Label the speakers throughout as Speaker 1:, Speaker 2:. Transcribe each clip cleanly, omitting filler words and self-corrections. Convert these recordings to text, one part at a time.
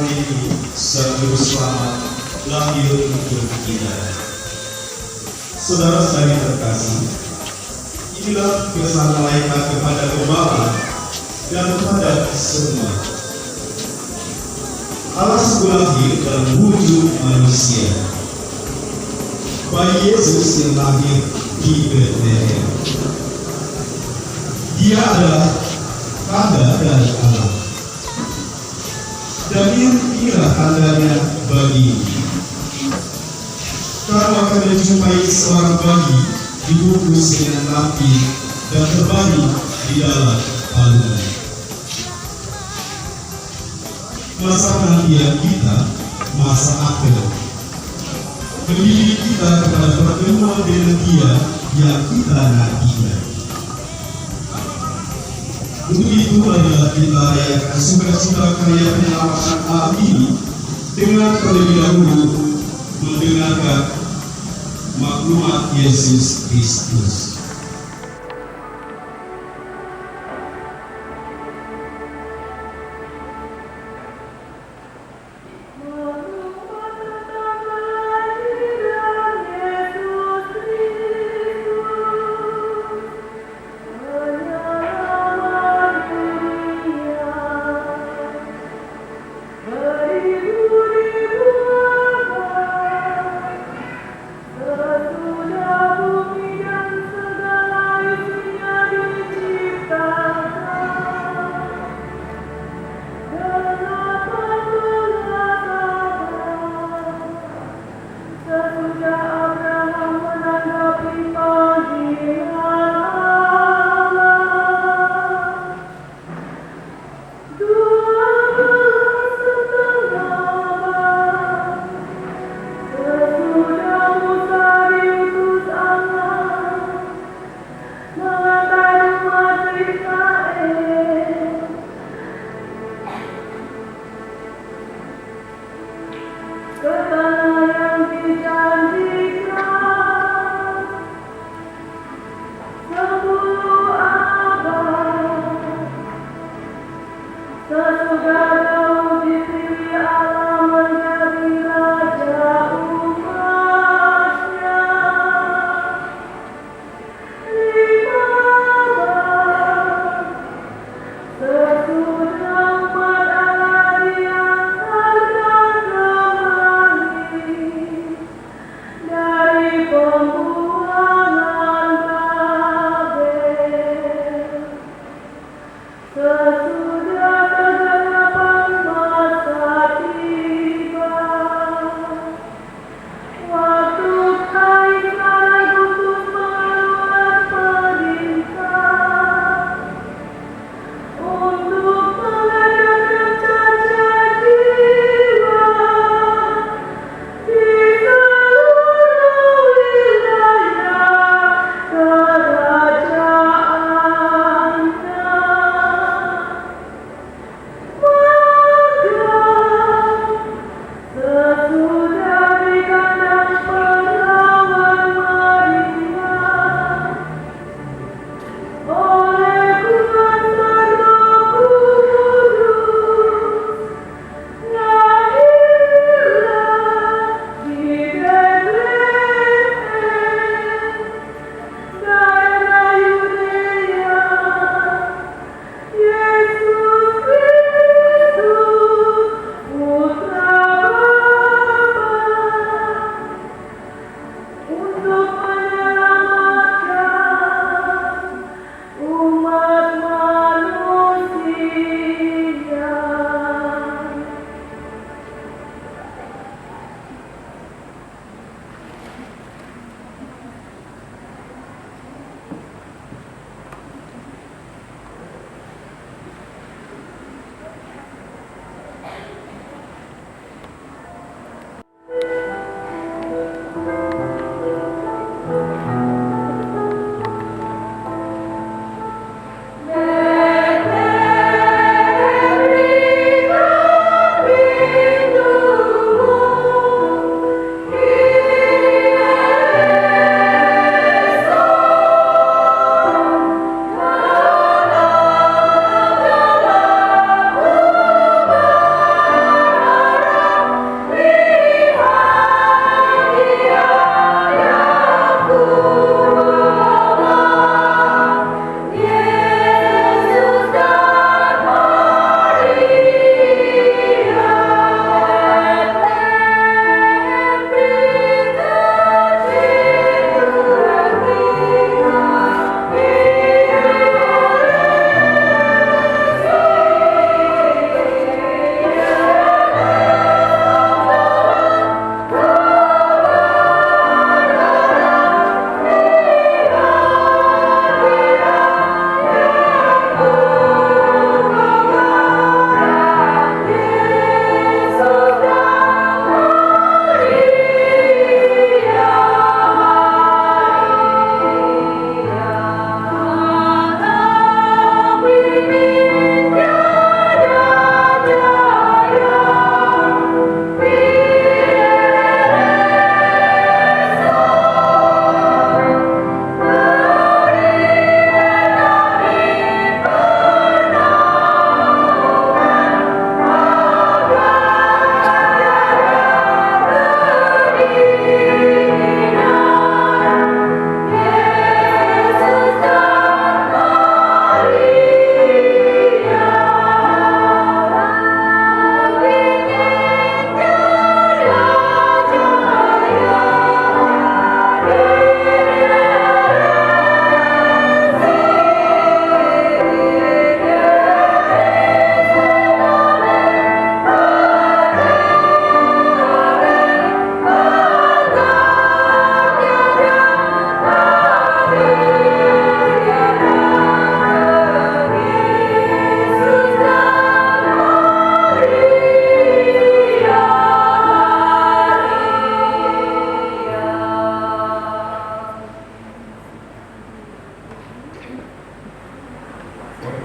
Speaker 1: hari ini Sang Juru Selamat lahir untuk kita. Saudara-saudari terkasih, inilah pesan malaikat kepada gembala dan kepada semua. Allah sudah lahir dalam wujud manusia. Bayi Yesus yang lahir di Bethlehem. Dia adalah tanda dari Allah. Dan inilah tandanya bagi kamu akan menjumpai seorang bayi dibungkus dengan rapi dan terbaring di dalam palungan. Masa penantian kita, masa akhir, mendidik kita kepada pertemuan dengan Dia yang kita nantikan. Untuk itu adalah kita rayakan sukacita karya penyelamatan alam ini dengan terlebih dahulu mendengarkan maklumat Yesus Kristus.
Speaker 2: Sesudah bumi dan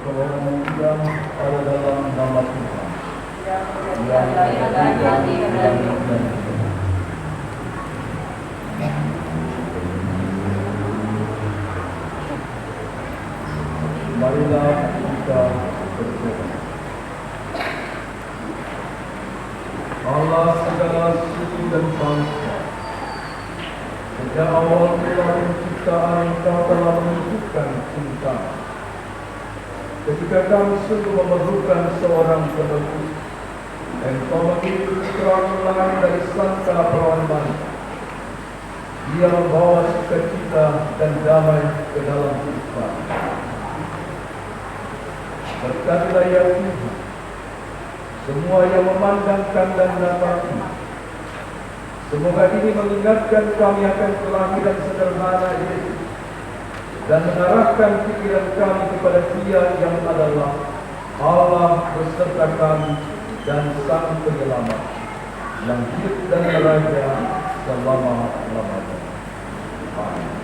Speaker 2: pertolongan yang ada dalam nama Tuhan yang marilah kita berdoa. Allah segala suku dan bangsa, sejak awal mula penciptaan Engkau telah menunjukkan cinta. Ketika kami sungguh memerlukan seorang penebus, Engkau mengirim putra lain dari sangka perawan bangsa. Dia membawa sukacita dan damai ke dalam kehidupan. Berkatilah ya Tuhan semua yang memandangkan dan menapaki. Semoga ini mengingatkan kami akan kelahiran sederhana Yesus dan mengarahkan pikiran kami kepada Dia yang adalah Allah beserta kami dan Sang Penyelamat yang hidup dan meraja selama-lamanya. Amin.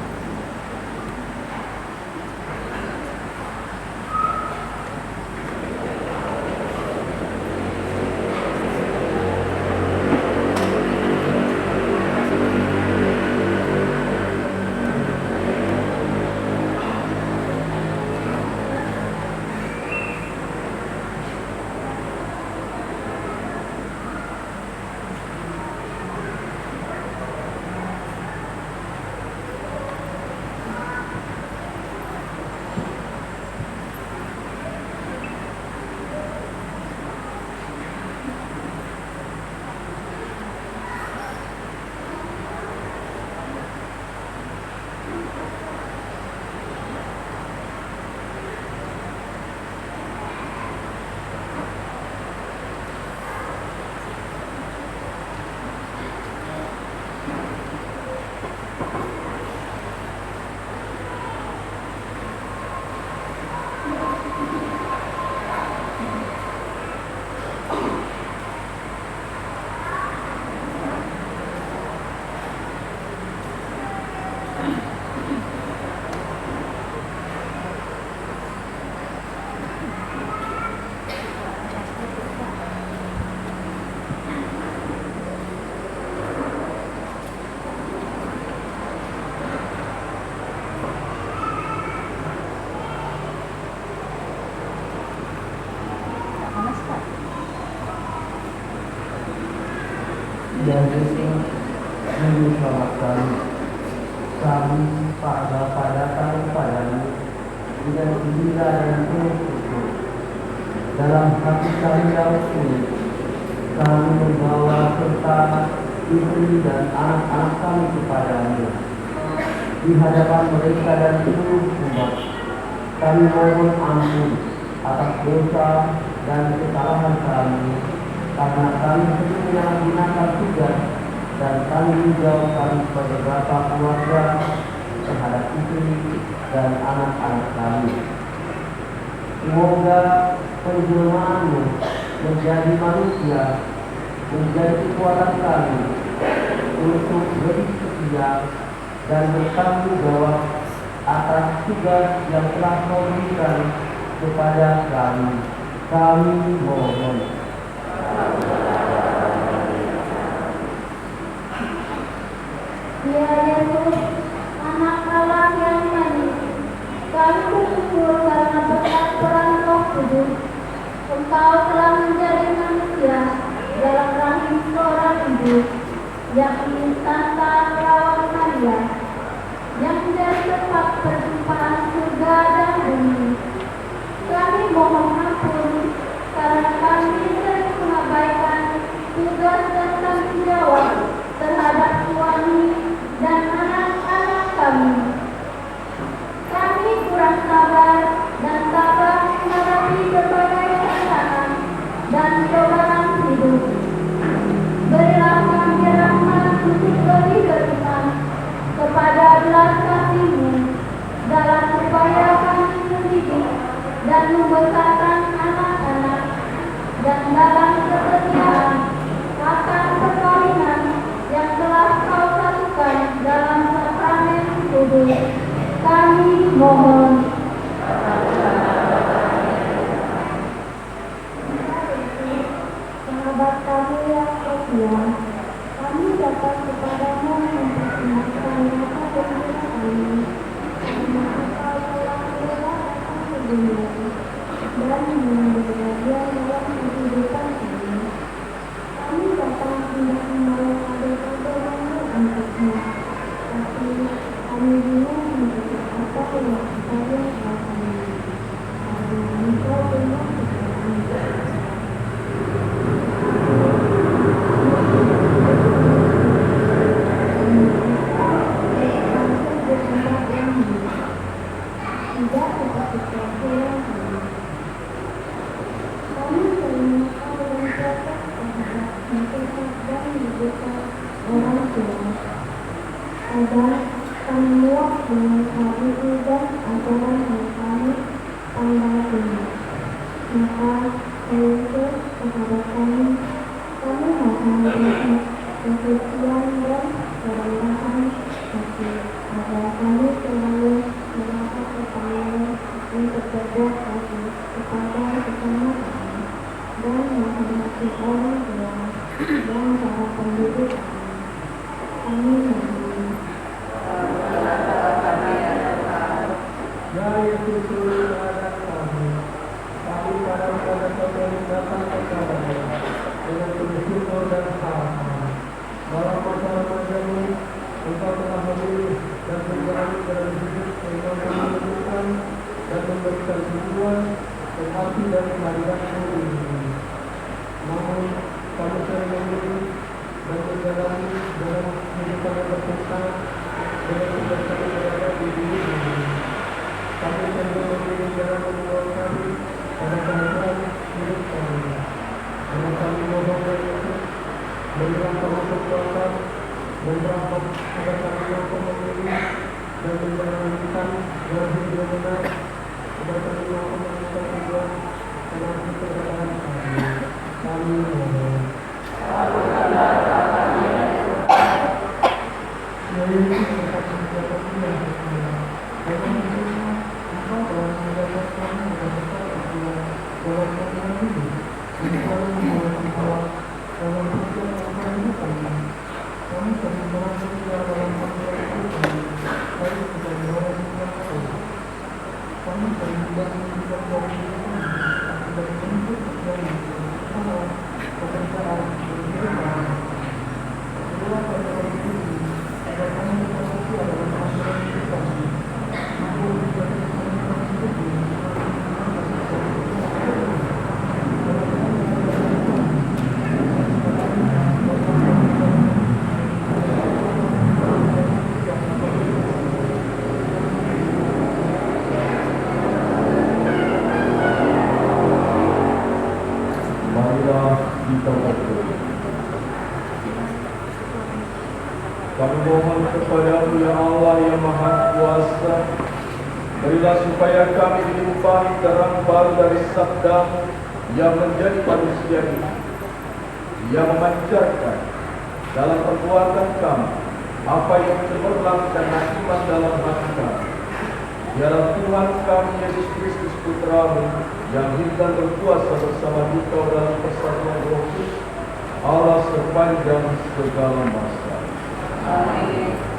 Speaker 3: Dan Yesus menyelamatkan kami pada datang padamu dengan gembira dan penuh syukur. Dalam hati kami yang sulit, kami membawa serta istri dan anak-anak kami kepadamu. Di hadapan mereka dan seluruh umat, kami mohon ampun atas dosa dan kesalahan kami, karena kami sering menyalahgunakan tugas dan tanggung jawab kami sebagai bapa keluarga terhadap istri dan anak-anak kami. Semoga penjelmaanmu menjadi manusia menjadi kekuatan kami untuk lebih setia dan bertanggung jawab atas tugas yang telah Kau berikan kepada kami. Kami mohon.
Speaker 4: Ya Yesus, anak Allah yang manis, kami bersyukur karena berkat peran Roh Kudus, Engkau telah menjadi manusia dalam rahim seorang ibu, yakni Santa Perawan Maria, yang menjadi tempat perjumpaan surga dan bumi. Kami mohon ampun karena kami sering mengabaikan tugas dan tanggung jawab terhadap suami dan anak-anak kami. Kami kurang sabar dan tabah menghadapi berbagai tantangan dan cobaan hidup. Berilah kami rahmat untuk lebih berkenan kepada belas kasih-Mu dalam upaya kami mendidik dan membesarkan anak-anak, dan dalam kesetiaan akan perkawinan yang telah Kau satukan dalam sakramen kudus. Kami mohon. dan mengambil bagian dalam kehidupan kami. Kami datang hendak membawa kado-kado untukmu, tapi kami bingung menjadi apa yang saja kami. Kami meminta dengan kepadamu. Tidak seperti kelahiran kami. Kami terima dengan protes terhadap nasihat dan didikan orang tua. Kadang kami muak dengan hadis dan ajaran yang kami pandang ini. Maka menuntut kepada kami mohon dengan kesucian dan kerendahan hati agar kami selalu merasa percaya untuk berbuat baik kepada sesama kami dan menghormati orang tua dan para pendidik kami. Kami mohon.
Speaker 2: Ya Yesus anak kami kadang-kadang kami datang kepadamu dengan bersyukur dan harapan. Dalam masa-masamu, Engkau telah memilih dan menjalani dalam hidup Engkau menunjukkan dan memberikan tujuan dan arti dan kehadiranmu ini. Namun, kami sering memilih dan menjalani dalam kehidupan yang berpisah dengan kami berada di dunia ini. Kami cenderung memilih jalan membawa kami pada kehidupan hidup kami. Karena kami mohon dan Yesus berilah kami kekuatan dan rahmat agar kami mampu memilih dan menjalankan dalam hidup yang benar, agar kami mampu menemukan tujuan dan arti keberadaan kami. Kami mohon. Ya Yesus, tetap menjaga kita bersama. Dalam hidupnya, Engkau telah menjaga kami dan tetap berjuang dalam keadaan ini. Engkau membawa kita dalam tujuan yang menentukan kami. Kami sering merasa dalam panggilan kita. Kami tidak berada di belakang. Kami sering tidak menunjukkan dari diri kami, tidak menuntut dari usaha, pekerjaan, kehidupan. Kedua pada waktu ini, agar kami berfokus dalam panggilan kita. Aku juga menunjukkan hidup ini. Kami mohon kepada-Mu ya Allah yang Maha Kuasa, berilah supaya kami dilimpahi terang baru dari sabda-Mu yang menjadi manusia ini, yang memancarkan dalam perbuatan kami apa yang cemerlang dan iman dalam hati kami. Biarlah Tuhan kami Yesus Kristus Putra-Mu yang hidup dan berkuasa bersama Engkau dalam persatuan Roh Kudus, Allah sepanjang segala masa. Amin.